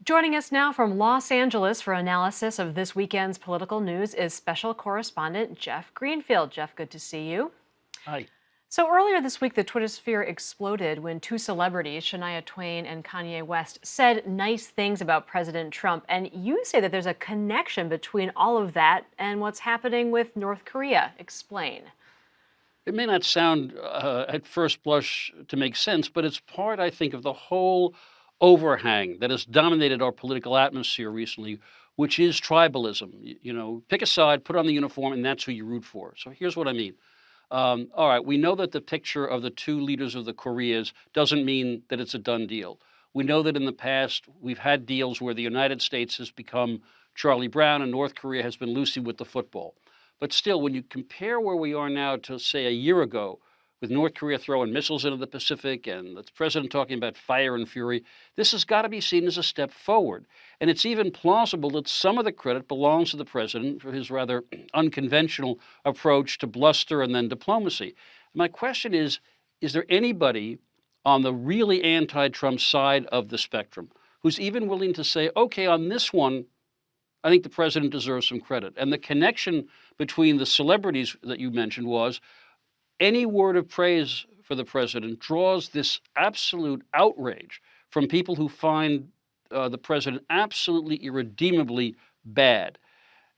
Joining us now from Los Angeles for analysis of this weekend's political news is special correspondent Jeff Greenfield. Jeff, good to see you. Hi. So earlier this week, the Twitter sphere exploded when two celebrities, Shania Twain and Kanye West, said nice things about President Trump. And you say that there's a connection between all of that and what's happening with North Korea. Explain. It may not sound at first blush to make sense, but it's part, I think, of the whole overhang that has dominated our political atmosphere recently, which is tribalism. Pick a side, put on the uniform, and that's who you root for. So here's what I mean. All right, we know that the picture of the two leaders of the Koreas doesn't mean that it's a done deal. We know that in the past, we've had deals where the United States has become Charlie Brown and North Korea has been Lucy with the football. But still, when you compare where we are now to, say, a year ago, with North Korea throwing missiles into the Pacific and the president talking about fire and fury, this has got to be seen as a step forward. And it's even plausible that some of the credit belongs to the president for his rather unconventional approach to bluster and then diplomacy. My question is there anybody on the really anti-Trump side of the spectrum who's even willing to say, okay, on this one, I think the president deserves some credit? And the connection between the celebrities that you mentioned was any word of praise for the president draws this absolute outrage from people who find the president absolutely irredeemably bad.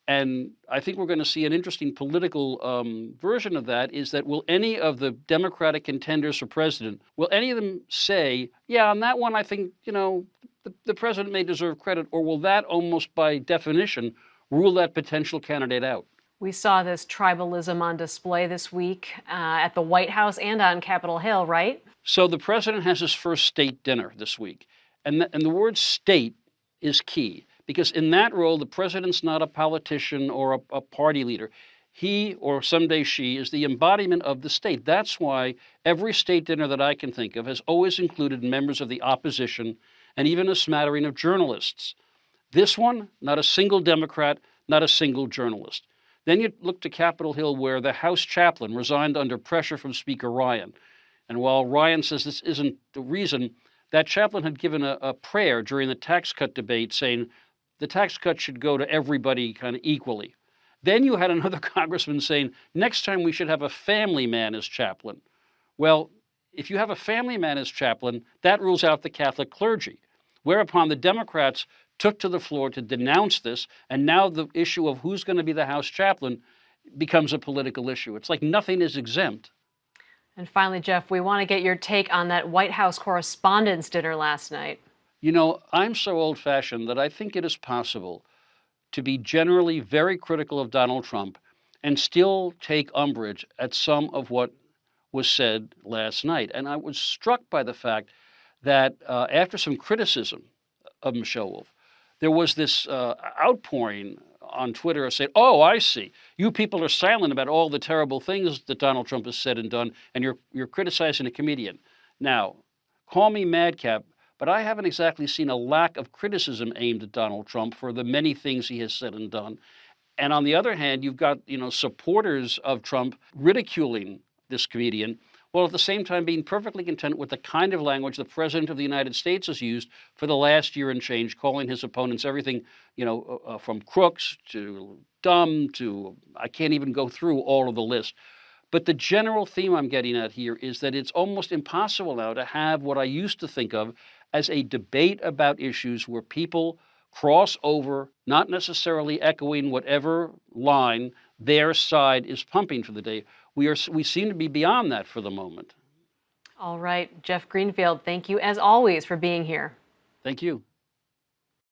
And I think we're going to see an interesting political version of that is that will any of the Democratic contenders for president, will any of them say, yeah, on that one, I think, the president may deserve credit, or will that almost by definition rule that potential candidate out? We saw this tribalism on display this week at the White House and on Capitol Hill, right? So the president has his first state dinner this week. And the word state is key because in that role, the president's not a politician or a party leader. He, or someday she, is the embodiment of the state. That's why every state dinner that I can think of has always included members of the opposition and even a smattering of journalists. This one, not a single Democrat, not a single journalist. Then you look to Capitol Hill, where the House chaplain resigned under pressure from Speaker Ryan. And while Ryan says this isn't the reason, that chaplain had given a prayer during the tax cut debate saying the tax cut should go to everybody kind of equally. Then you had another congressman saying, next time we should have a family man as chaplain. Well, if you have a family man as chaplain, that rules out the Catholic clergy. Whereupon the Democrats took to the floor to denounce this, and now the issue of who's going to be the House chaplain becomes a political issue. It's like nothing is exempt. And finally, Jeff, we want to get your take on that White House Correspondents Dinner last night. I'm so old-fashioned that I think it is possible to be generally very critical of Donald Trump and still take umbrage at some of what was said last night. And I was struck by the fact that after some criticism of Michelle Wolf, there was this outpouring on Twitter saying, oh, I see. You people are silent about all the terrible things that Donald Trump has said and done, and you're criticizing a comedian. Now, call me madcap, but I haven't exactly seen a lack of criticism aimed at Donald Trump for the many things he has said and done. And on the other hand, you've got, supporters of Trump ridiculing this comedian, while at the same time being perfectly content with the kind of language the President of the United States has used for the last year and change, calling his opponents everything, from crooks to dumb to, I can't even go through all of the list. But the general theme I'm getting at here is that it's almost impossible now to have what I used to think of as a debate about issues where people cross over, not necessarily echoing whatever line their side is pumping for the day. We seem to be beyond that for the moment. All right, Jeff Greenfield, thank you as always for being here. Thank you.